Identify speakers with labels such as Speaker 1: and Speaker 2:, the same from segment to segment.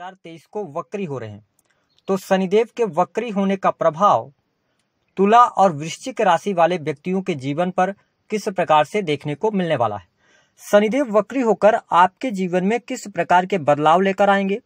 Speaker 1: 2023 को वक्री हो रहे हैं, तो शनिदेव के वक्री होने का प्रभाव तुला और वृश्चिक राशि वाले व्यक्तियों के जीवन पर किस प्रकार से देखने को मिलने वाला है। शनिदेव वक्री होकर आपके जीवन में किस प्रकार के बदलाव लेकर आएंगे,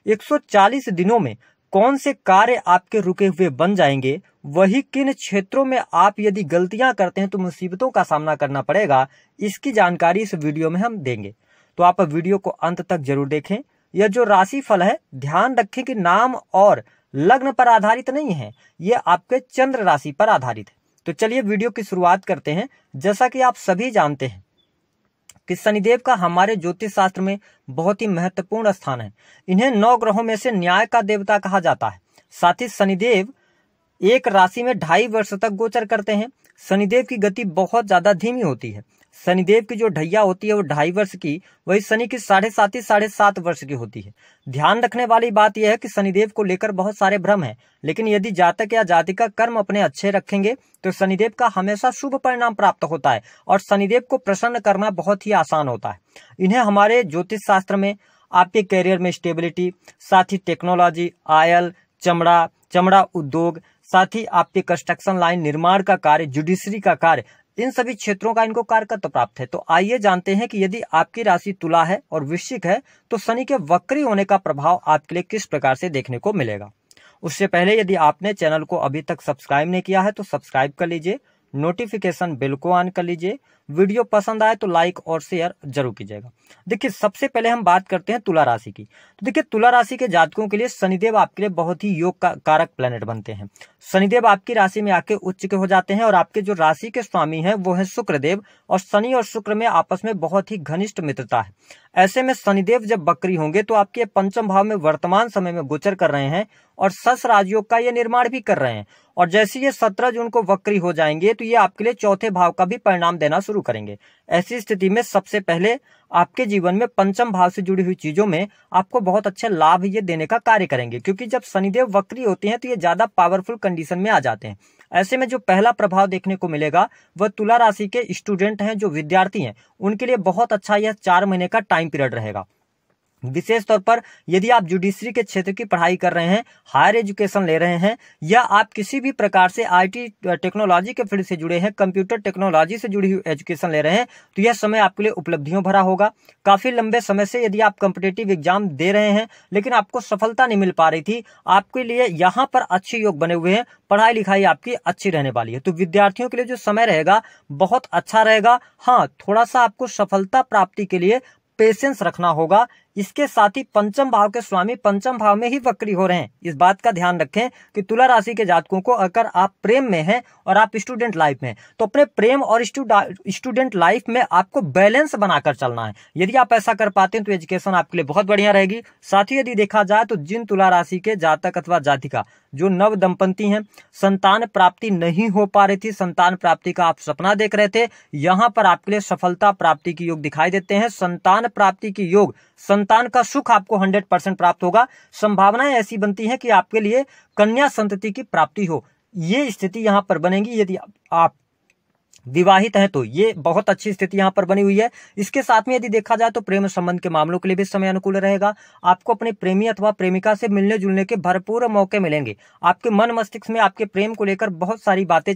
Speaker 1: 140 दिनों में कौन से कार्य आपके रुके हुए बन जाएंगे, वही किन क्षेत्रों में आप यदि गलतियां करते हैं तो मुसीबतों का सामना करना पड़ेगा, इसकी जानकारी इस वीडियो में हम देंगे। तो आप वीडियो को अंत तक जरूर देखें। यह जो राशि फल है, ध्यान रखें कि नाम और लग्न पर आधारित नहीं है, यह आपके चंद्र राशि पर आधारित है। तो चलिए वीडियो की शुरुआत करते हैं। जैसा कि आप सभी जानते हैं कि शनिदेव का हमारे ज्योतिष शास्त्र में बहुत ही महत्वपूर्ण स्थान है। इन्हें 9 ग्रहों में से न्याय का देवता कहा जाता है। साथ ही शनिदेव एक राशि में 2.5 वर्ष तक गोचर करते हैं। शनिदेव की गति बहुत ज्यादा धीमी होती है। शनिदेव की जो ढैया होती है वो 2.5 वर्ष की, वही शनि की 7.5 वर्ष की होती है। ध्यान रखने वाली बात यह है कि शनिदेव को लेकर बहुत सारे भ्रम हैं, लेकिन यदि जातक या जातिका कर्म अपने अच्छे रखेंगे तो शनिदेव का हमेशा शुभ परिणाम प्राप्त होता है और शनिदेव को प्रसन्न करना बहुत ही आसान होता है। इन्हें हमारे ज्योतिष शास्त्र में आपके करियर में स्टेबिलिटी, साथ ही टेक्नोलॉजी, आयल, चमड़ा उद्योग, साथ ही आपके कंस्ट्रक्शन लाइन, निर्माण का कार्य, जुडिशरी का कार्य, इन सभी क्षेत्रों का इनको कारकत्व प्राप्त है। तो आइए जानते हैं कि यदि आपकी राशि तुला है और वृश्चिक है तो शनि के वक्री होने का प्रभाव आपके लिए किस प्रकार से देखने को मिलेगा। उससे पहले यदि आपने चैनल को अभी तक सब्सक्राइब नहीं किया है तो सब्सक्राइब कर लीजिए, नोटिफिकेशन बेल को ऑन कर लीजिए, वीडियो पसंद आए तो लाइक और शेयर जरूर कीजिएगा। देखिए, सबसे पहले हम बात करते हैं तुला राशि की। तो देखिए, तुला राशि के जातकों के लिए शनिदेव आपके लिए बहुत ही योग का कारक प्लैनेट बनते हैं। शनिदेव आपकी राशि में आके उच्च के हो जाते हैं और आपके जो राशि के स्वामी हैं वो है शुक्रदेव, और शनि और शुक्र में आपस में बहुत ही घनिष्ठ मित्रता है। ऐसे में शनिदेव जब वक्री होंगे तो आपके पंचम भाव में वर्तमान समय में गोचर कर रहे हैं और सस राजयोग का ये निर्माण भी कर रहे हैं, और जैसे ये 17 जून को वक्री हो जाएंगे तो ये आपके लिए चौथे भाव का भी परिणाम देना शुरू करेंगे। ऐसी स्थिति में सबसे पहले आपके जीवन में पंचम भाव से जुड़ी हुई चीजों में आपको बहुत अच्छे लाभ ये देने का कार्य करेंगे, क्योंकि जब शनिदेव वक्री होते हैं तो ये ज्यादा पावरफुल कंडीशन में आ जाते हैं। ऐसे में जो पहला प्रभाव देखने को मिलेगा वह तुला राशि के स्टूडेंट हैं, जो विद्यार्थी हैं, उनके लिए बहुत अच्छा यह 4 महीने का टाइम पीरियड रहेगा। विशेष तौर पर यदि आप जुडिशरी के क्षेत्र की पढ़ाई कर रहे हैं, हायर एजुकेशन ले रहे हैं, या आप किसी भी प्रकार से आईटी टेक्नोलॉजी के फील्ड से जुड़े हैं, कंप्यूटर टेक्नोलॉजी से जुड़ी हुई एजुकेशन ले रहे हैं, तो यह समय आपके लिए उपलब्धियों भरा होगा। काफी लंबे समय से यदि आप कॉम्पिटिटिव एग्जाम दे रहे हैं लेकिन आपको सफलता नहीं मिल पा रही थी, आपके लिए यहाँ पर अच्छे योग बने हुए हैं, पढ़ाई लिखाई आपकी अच्छी रहने वाली है। तो विद्यार्थियों के लिए जो समय रहेगा बहुत अच्छा रहेगा। हाँ, थोड़ा सा आपको सफलता प्राप्ति के लिए पेशेंस रखना होगा। इसके साथ ही पंचम भाव के स्वामी पंचम भाव में ही वक्री हो रहे हैं। इस बात का ध्यान रखें कि तुला राशि के जातकों को अगर आप प्रेम में हैं और आप स्टूडेंट लाइफ में, तो अपने प्रेम और स्टूडेंट लाइफ में आपको बैलेंस बनाकर चलना है। यदि आप ऐसा कर पाते हैं तो एजुकेशन आपके लिए बहुत बढ़िया रहेगी। साथ ही यदि देखा जाए तो जिन तुला राशि के जातक अथवा जातिका जो नव दंपति हैं, संतान प्राप्ति नहीं हो पा रही थी, संतान प्राप्ति का आप सपना देख रहे थे, यहाँ पर आपके लिए सफलता प्राप्ति की योग दिखाई देते हैं। संतान प्राप्ति की योग, संतान का सुख आपको 100% प्राप्त होगा। संभावनाएं ऐसी बनती हैं कि आपके लिए कन्या संतति की प्राप्ति हो, ये स्थिति यहां पर बनेगी। यदि आप विवाहित हैं तो ये बहुत अच्छी स्थिति यहां पर बनी हुई है। इसके साथ में यदि देखा जाए तो प्रेम संबंध के मामलों के लिए भी समय अनुकूल रहेगा। आपको अपने प्रेमी अथवा प्रेमिका से मिलने जुलने के भरपूर मौके मिलेंगे। आपके मन मस्तिष्क में आपके प्रेम को लेकर बहुत सारी बातें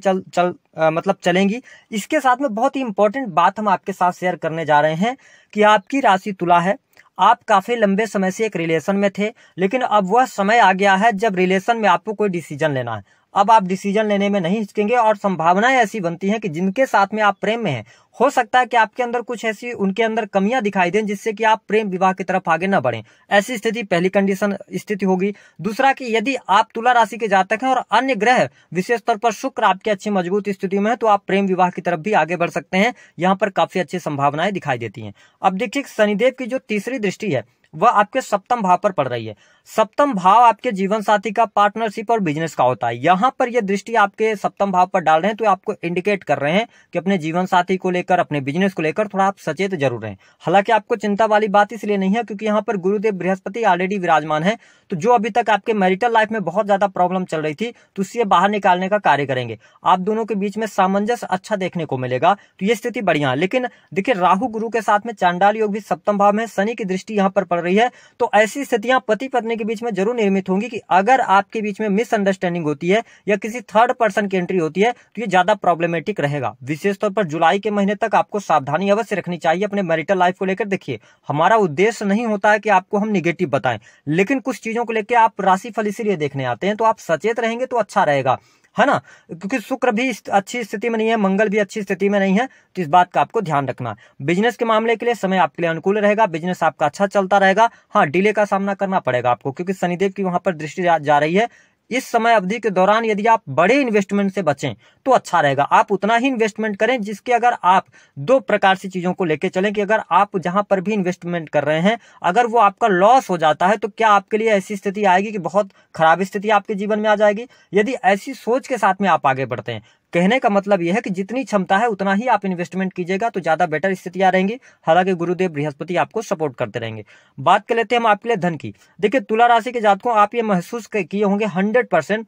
Speaker 1: चलेंगी। इसके साथ में बहुत ही इंपॉर्टेंट बात हम आपके साथ शेयर करने जा रहे हैं कि आपकी राशि तुला है। आप काफी लंबे समय से एक रिलेशन में थे, लेकिन अब वह समय आ गया है जब रिलेशन में आपको कोई डिसीजन लेना है। अब आप डिसीजन लेने में नहीं हिचकेंगे और संभावनाएं ऐसी बनती हैं कि जिनके साथ में आप प्रेम में हैं, हो सकता है कि आपके अंदर कुछ ऐसी उनके अंदर कमियां दिखाई दें जिससे कि आप प्रेम विवाह की तरफ आगे न बढ़ें। ऐसी स्थिति पहली कंडीशन स्थिति होगी। दूसरा कि यदि आप तुला राशि के जातक हैं और अन्य ग्रह विशेष तौर पर शुक्र आपकी अच्छी मजबूत स्थिति में है, तो आप प्रेम विवाह की तरफ भी आगे बढ़ सकते हैं। यहाँ पर काफी अच्छी संभावनाएं दिखाई देती हैं। अब देखिए, शनिदेव की जो तीसरी दृष्टि है वह आपके सप्तम भाव पर पड़ रही है। सप्तम भाव आपके जीवन साथी का, पार्टनरशिप और बिजनेस का होता है। यहाँ पर यह दृष्टि आपके सप्तम भाव पर डाल रहे हैं तो आपको इंडिकेट कर रहे हैं कि अपने जीवन साथी को लेकर, अपने बिजनेस को लेकर थोड़ा आप सचेत जरूर रहें। हालांकि आपको चिंता वाली बात इसलिए नहीं है क्योंकि यहाँ पर गुरुदेव बृहस्पति ऑलरेडी विराजमान है, तो जो अभी तक आपके मैरिटल लाइफ में बहुत ज्यादा प्रॉब्लम चल रही थी तो उससे बाहर निकालने का कार्य करेंगे। आप दोनों के बीच में सामंजस्य अच्छा देखने को मिलेगा, तो ये स्थिति बढ़िया है। लेकिन देखिए राहु गुरु के साथ में चांडाल योग भी सप्तम भाव में, शनि की दृष्टि यहाँ पर पड़ रही है, तो ऐसी स्थितियां पति पत्नी के बीच में जरूर निर्मित होंगी कि अगर आपके बीच में मिसअंडरस्टैंडिंग होती है या किसी थर्ड पर्सन की एंट्री होती है तो ये ज्यादा प्रॉब्लमेटिक रहेगा। विशेष तौर पर जुलाई के महीने तक आपको सावधानी अवश्य रखनी चाहिए अपने मैरिटल लाइफ को लेकर। देखिए हमारा उद्देश्य नहीं होता है कि आपको हम निगेटिव बताएं, लेकिन कुछ चीजों को लेकर आप राशिफल इसीलिए देखने आते हैं, तो आप सचेत रहेंगे तो अच्छा रहेगा, है ना, क्योंकि शुक्र भी अच्छी स्थिति में नहीं है, मंगल भी अच्छी स्थिति में नहीं है, तो इस बात का आपको ध्यान रखना। बिजनेस के मामले के लिए समय आपके लिए अनुकूल रहेगा, बिजनेस आपका अच्छा चलता रहेगा। हाँ, डिले का सामना करना पड़ेगा आपको क्योंकि शनिदेव की वहां पर दृष्टि जा रही है। इस समय अवधि के दौरान यदि आप बड़े इन्वेस्टमेंट से बचें तो अच्छा रहेगा। आप उतना ही इन्वेस्टमेंट करें जिसके अगर आप दो प्रकार से चीजों को लेकर चलें कि अगर आप जहां पर भी इन्वेस्टमेंट कर रहे हैं अगर वो आपका लॉस हो जाता है तो क्या आपके लिए ऐसी स्थिति आएगी कि बहुत खराब स्थिति आपके जीवन में आ जाएगी। यदि ऐसी सोच के साथ में आप आगे बढ़ते हैं, कहने का मतलब यह है कि जितनी क्षमता है उतना ही आप इन्वेस्टमेंट कीजिएगा तो ज्यादा बेटर स्थितियां रहेंगी। हालांकि गुरुदेव बृहस्पति आपको सपोर्ट करते रहेंगे। बात कर लेते हैं हम आपके लिए धन की। देखिए तुला राशि के जातकों, आप ये महसूस किए होंगे 100%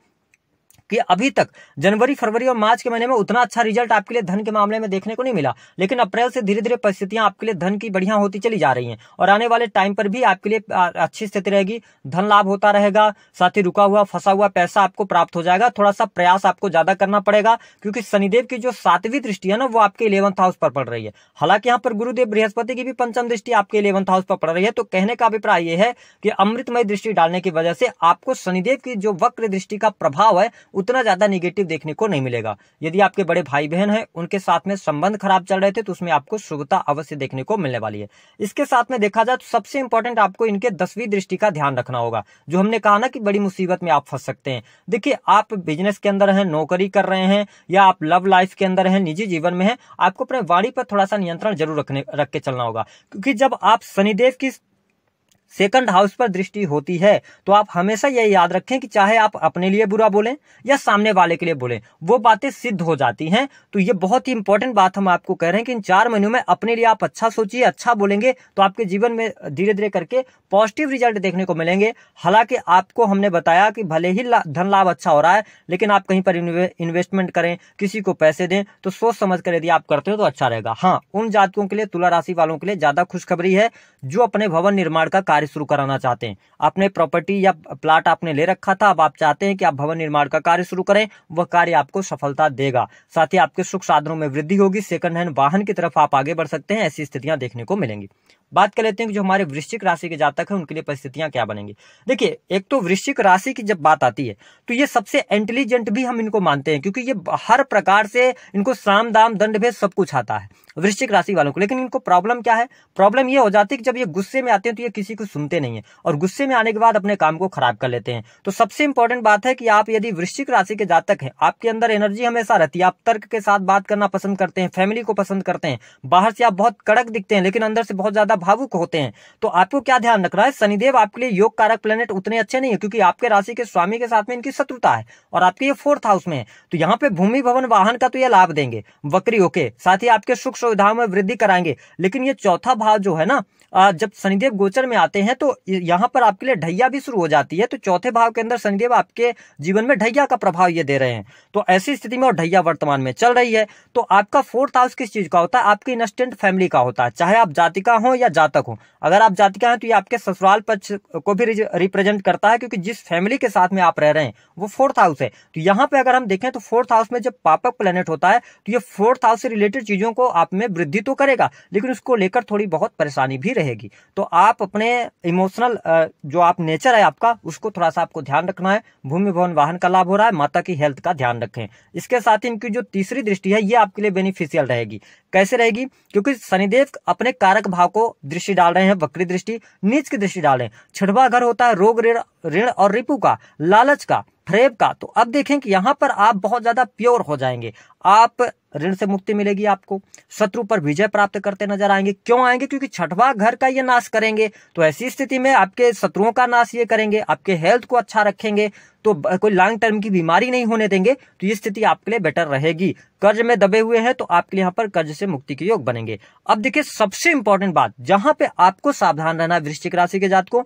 Speaker 1: कि अभी तक जनवरी, फरवरी और मार्च के महीने में उतना अच्छा रिजल्ट आपके लिए धन के मामले में देखने को नहीं मिला, लेकिन अप्रैल से धीरे धीरे परिस्थितियां आपके लिए धन की बढ़िया होती चली जा रही हैं और आने वाले टाइम पर भी आपके लिए अच्छी स्थिति रहेगी, धन लाभ होता रहेगा, साथ ही रुका हुआ फंसा हुआ पैसा आपको प्राप्त हो जाएगा। थोड़ा सा प्रयास आपको ज्यादा करना पड़ेगा क्योंकि शनिदेव की जो 7वीं दृष्टि है ना वो आपके 11th हाउस पर पड़ रही है। हालांकि यहाँ पर गुरुदेव बृहस्पति की भी 5वीं दृष्टि आपके 11th हाउस पर पड़ रही है, तो कहने का अभिप्राय यह है कि अमृतमय दृष्टि डालने की वजह से आपको शनिदेव की जो वक्र दृष्टि का प्रभाव है उतना ज्यादा निगेटिव देखने को नहीं मिलेगा। यदि आपके बड़े भाई बहन हैं उनके साथ में संबंध खराब चल रहे थे तो उसमें आपको शुभता अवश्य देखने को मिलने वाली है। इसके साथ में देखा जाए तो सबसे इंपॉर्टेंट आपको इनके 10वीं दृष्टि का ध्यान रखना होगा, जो हमने कहा ना कि बड़ी मुसीबत में आप फंस सकते हैं। देखिए आप बिजनेस के अंदर हैं, नौकरी कर रहे हैं या आप लव लाइफ के अंदर हैं, निजी जीवन में हैं, आपको अपने वाणी पर थोड़ा सा नियंत्रण जरूर रख के चलना होगा क्योंकि जब आप शनिदेव की 2nd हाउस पर दृष्टि होती है तो आप हमेशा यह याद रखें कि चाहे आप अपने लिए बुरा बोलें या सामने वाले के लिए बोलें वो बातें सिद्ध हो जाती हैं। तो ये बहुत ही इंपॉर्टेंट बात हम आपको कह रहे हैं कि इन 4 महीनों में अपने लिए आप अच्छा सोचिए, अच्छा बोलेंगे तो आपके जीवन में धीरे धीरे करके पॉजिटिव रिजल्ट देखने को मिलेंगे। हालांकि आपको हमने बताया कि भले ही धन लाभ अच्छा हो रहा है लेकिन आप कहीं पर इन्वेस्टमेंट करें, किसी को पैसे दें तो सोच समझ कर यदि आप करते हो तो अच्छा रहेगा। हाँ, उन जातकों के लिए, तुला राशि वालों के लिए ज्यादा खुशखबरी है जो अपने भवन निर्माण का कार्य शुरू कराना चाहते हैं। आपने प्रॉपर्टी या प्लाट आपने ले रखा था, अब आप चाहते हैं कि आप भवन निर्माण का कार्य शुरू करें, वह कार्य आपको सफलता देगा। साथ ही आपके सुख साधनों में वृद्धि होगी, सेकंड हैंड वाहन की तरफ आप आगे बढ़ सकते हैं, ऐसी स्थितियां देखने को मिलेंगी। बात कर लेते हैं कि जो हमारे वृश्चिक राशि के जातक हैं उनके लिए परिस्थितियां क्या बनेंगी। देखिए एक तो वृश्चिक राशि की जब बात आती है तो ये सबसे इंटेलिजेंट भी हम इनको मानते हैं क्योंकि ये हर प्रकार से इनको साम दाम दंड भेद सब कुछ आता है वृश्चिक राशि वालों को। लेकिन इनको प्रॉब्लम क्या है, प्रॉब्लम ये हो जाती है कि जब ये गुस्से में आते हैं तो ये किसी को सुनते नहीं है और गुस्से में आने के बाद अपने काम को खराब कर लेते हैं। तो सबसे इंपॉर्टेंट बात है कि आप यदि वृश्चिक राशि के जातक हैं, आपके अंदर एनर्जी हमेशा रहती है, आप तर्क के साथ बात करना पसंद करते हैं, फैमिली को पसंद करते हैं, बाहर से आप बहुत कड़क दिखते हैं लेकिन अंदर से बहुत ज्यादा भावुक होते हैं। तो आपको क्या ध्यान रखना है, शनिदेव आपके लिए योग कारक प्लेनेट उतने अच्छे नहीं है क्योंकि आपके राशि के स्वामी के साथ में इनकी शत्रुता है और आपके ये 4th हाउस में है। तो यहाँ पे भूमि भवन वाहन का तो ये लाभ देंगे वक्री होके, साथ ही आपके सुख सुविधाओं में वृद्धि कराएंगे। लेकिन ये 4था भाव जो है ना, जब शनिदेव गोचर में आते हैं तो यहाँ पर आपके लिए ढैया भी शुरू हो जाती है। तो 4थे भाव के अंदर शनिदेव आपके जीवन में ढैया का प्रभाव ये दे रहे हैं। तो ऐसी स्थिति में और ढैया वर्तमान में चल रही है तो आपका 4th हाउस किस चीज का होता है, आपकी इंस्टेंट फैमिली का होता है, चाहे आप जातिका हो या जातक हो। अगर आप जातिका हैं तो ये आपके ससुराल पक्ष को भी रिप्रेजेंट करता है क्योंकि जिस फैमिली के साथ में आप रह रहे हैं वो 4th हाउस है। तो यहाँ पे अगर हम देखें तो 4th हाउस में जब पापक प्लेनेट होता है तो ये 4th हाउस से रिलेटेड चीजों को आप में वृद्धि तो करेगा लेकिन उसको लेकर थोड़ी बहुत परेशानी भी रहेगी। तो आप अपने इमोशनल जो आप नेचर है आपका उसको थोड़ा सा आपको ध्यान रखना है। भूमि भवन वाहन का लाभ हो रहा है, माता की हेल्थ का ध्यान रखें। इसके साथ ही इनकी जो 3री दृष्टि है ये आपके लिए बेनिफिशियल रहेगी। कैसे रहेगी, क्योंकि शनिदेव अपने कारक भाव को दृष्टि डाल रहे हैं, वक्री दृष्टि, नीच की दृष्टि डाल रहे हैं। 6वां घर होता है रोग ऋण और रिपु का, लालच का, फ्रेब का। तो अब देखें कि यहाँ पर आप बहुत ज्यादा प्योर हो जाएंगे, आप ऋण से मुक्ति मिलेगी, आपको शत्रु पर विजय प्राप्त करते नजर आएंगे। क्यों आएंगे, क्योंकि 6वां घर का ये नाश करेंगे। तो ऐसी स्थिति में आपके शत्रुओं का नाश ये करेंगे, आपके हेल्थ को अच्छा रखेंगे, तो कोई लॉन्ग टर्म की बीमारी नहीं होने देंगे। तो ये स्थिति आपके लिए बेटर रहेगी। कर्ज में दबे हुए हैं तो आपके लिए यहाँ पर कर्ज से मुक्ति के योग बनेंगे। अब देखिए सबसे इंपॉर्टेंट बात जहां पे आपको सावधान रहना है वृश्चिक राशि के जातकों,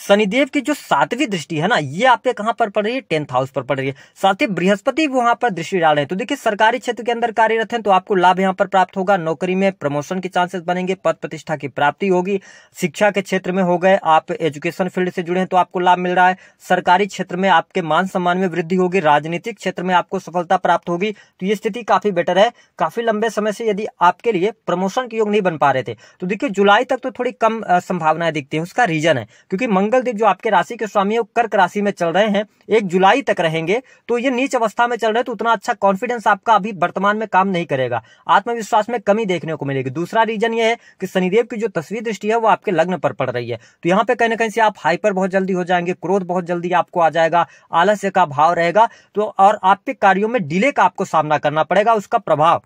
Speaker 1: शनिदेव की जो 7वीं दृष्टि है ना, ये आपके कहां पर पड़ रही है? 10th हाउस पर पड़ रही है। साथ ही बृहस्पति भी वहां पर दृष्टि डाल रहे हैं। तो देखिए सरकारी क्षेत्र के अंदर कार्यरत हैं तो आपको लाभ यहां पर प्राप्त होगा। नौकरी में प्रमोशन के चांसेस बनेंगे, पद प्रतिष्ठा की प्राप्ति होगी। शिक्षा के क्षेत्र में हो गए, आप एजुकेशन फील्ड से जुड़े हैं तो आपको लाभ मिल रहा है। सरकारी क्षेत्र में आपके मान सम्मान में वृद्धि होगी। राजनीतिक क्षेत्र में आपको सफलता प्राप्त होगी। तो ये स्थिति काफी बेटर है। काफी लंबे समय से यदि आपके लिए प्रमोशन के योग नहीं बन पा रहे थे तो देखिए जुलाई तक तो थोड़ी कम संभावनाएं दिखती है। उसका रीजन है क्योंकि मंगल देव जो आपके राशि के स्वामी है कर्क राशि में चल रहे हैं, 1 जुलाई तक रहेंगे। तो ये नीच अवस्था में चल रहे हैं तो उतना अच्छा कॉन्फिडेंस आपका अभी वर्तमान में काम नहीं करेगा। आत्मविश्वास में कमी देखने को मिलेगी। दूसरा रीजन ये है कि शनिदेव की जो 10वीं दृष्टि है वो आपके लग्न पर पड़ रही है। तो यहाँ पे कहीं ना कहीं से आप हाइपर बहुत जल्दी हो जाएंगे, क्रोध बहुत जल्दी आपको आ जाएगा, आलस्य का भाव रहेगा। तो और आपके कार्यों में डिले का आपको सामना करना पड़ेगा। उसका प्रभाव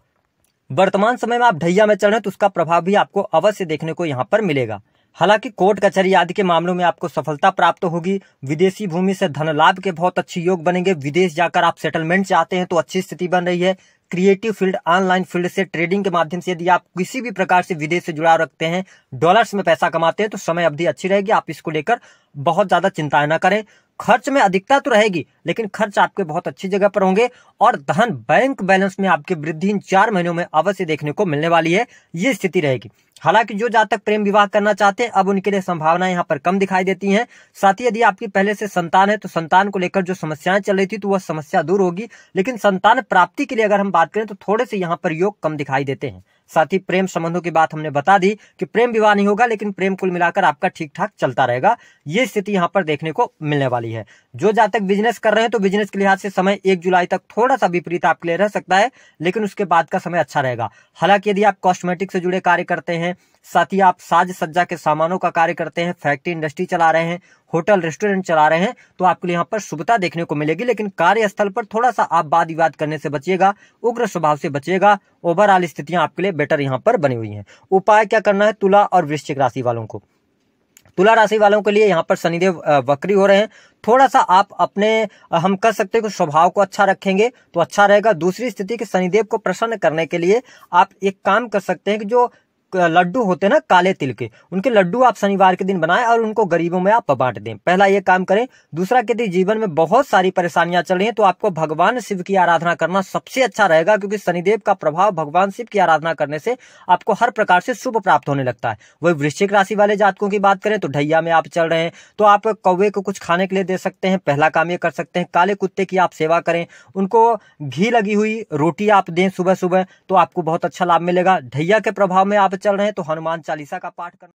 Speaker 1: वर्तमान समय में आप ढैया में चल रहे हैं तो उसका प्रभाव भी आपको अवश्य देखने को यहाँ पर मिलेगा। हालांकि कोर्ट कचहरी आदि के मामलों में आपको सफलता प्राप्त होगी। विदेशी भूमि से धन लाभ के बहुत अच्छे योग बनेंगे। विदेश जाकर आप सेटलमेंट चाहते हैं तो अच्छी स्थिति बन रही है। क्रिएटिव फील्ड, ऑनलाइन फील्ड से, ट्रेडिंग के माध्यम से यदि आप किसी भी प्रकार से विदेश से जुड़ाव रखते हैं, डॉलर्स में पैसा कमाते हैं तो समय अवधि अच्छी रहेगी। आप इसको लेकर बहुत ज्यादा चिंताएं न करें। खर्च में अधिकता तो रहेगी लेकिन खर्च आपके बहुत अच्छी जगह पर होंगे और धन बैंक बैलेंस में आपकी वृद्धि इन 4 महीनों में अवश्य देखने को मिलने वाली है। ये स्थिति रहेगी। हालांकि जो जातक प्रेम विवाह करना चाहते हैं अब उनके लिए संभावनाएं यहाँ पर कम दिखाई देती हैं। साथ ही यदि आपकी पहले से संतान है तो संतान को लेकर जो समस्याएं चल रही थी तो वह समस्या दूर होगी। लेकिन संतान प्राप्ति के लिए अगर हम बात करें तो थोड़े से यहाँ पर योग कम दिखाई देते हैं। साथ ही प्रेम संबंधों की बात हमने बता दी कि प्रेम विवाह नहीं होगा लेकिन प्रेम कुल मिलाकर आपका ठीक ठाक चलता रहेगा। ये स्थिति यहाँ पर देखने को मिलने वाली है। जो जातक बिजनेस कर रहे हैं तो बिजनेस के लिहाज से समय 1 जुलाई तक थोड़ा सा विपरीत आपके लिए रह सकता है लेकिन उसके बाद का समय अच्छा रहेगा। हालांकि यदि आप कॉस्मेटिक से जुड़े कार्य करते हैं, साथ ही आप साज सज्जा के सामानों का कार्य करते हैं, फैक्ट्री इंडस्ट्री चला रहे हैं, होटल रेस्टोरेंट चला रहे हैं तो आपके लिए यहाँ पर शुभता देखने को मिलेगी। लेकिन कार्यस्थल पर थोड़ा सा आप वाद विवाद करने से बचिएगा, उग्र स्वभाव से बचिएगा। ओवरऑल स्थितियां आपके लिए बेटर यहाँ पर बनी हुई हैं। उपाय क्या करना है? तुला और वृश्चिक राशि वालों को, तुला राशि वालों के लिए यहाँ पर शनिदेव वक्री हो रहे हैं। थोड़ा सा आप अपने हम कह सकते हैं कि स्वभाव को अच्छा रखेंगे तो अच्छा रहेगा। दूसरी स्थिति के शनिदेव को प्रसन्न करने के लिए आप एक काम कर सकते हैं कि जो लड्डू होते हैं ना काले तिल के, उनके लड्डू आप शनिवार के दिन बनाएं और उनको गरीबों में आप बांट दें। पहला ये काम करें। दूसरा, यदि जीवन में बहुत सारी परेशानियां चल रही हैं तो आपको भगवान शिव की आराधना करना सबसे अच्छा रहेगा क्योंकि शनिदेव का प्रभाव भगवान शिव की आराधना करने से आपको हर प्रकार से शुभ प्राप्त होने लगता है। वही वृश्चिक राशि वाले जातकों की बात करें तो ढैया में आप चल रहे हैं तो आप कौवे को कुछ खाने के लिए दे सकते हैं। पहला काम ये कर सकते हैं, काले कुत्ते की आप सेवा करें, उनको घी लगी हुई रोटी आप दें सुबह सुबह तो आपको बहुत अच्छा लाभ मिलेगा। ढैया के प्रभाव में आप चल रहे हैं तो हनुमान चालीसा का पाठ करना।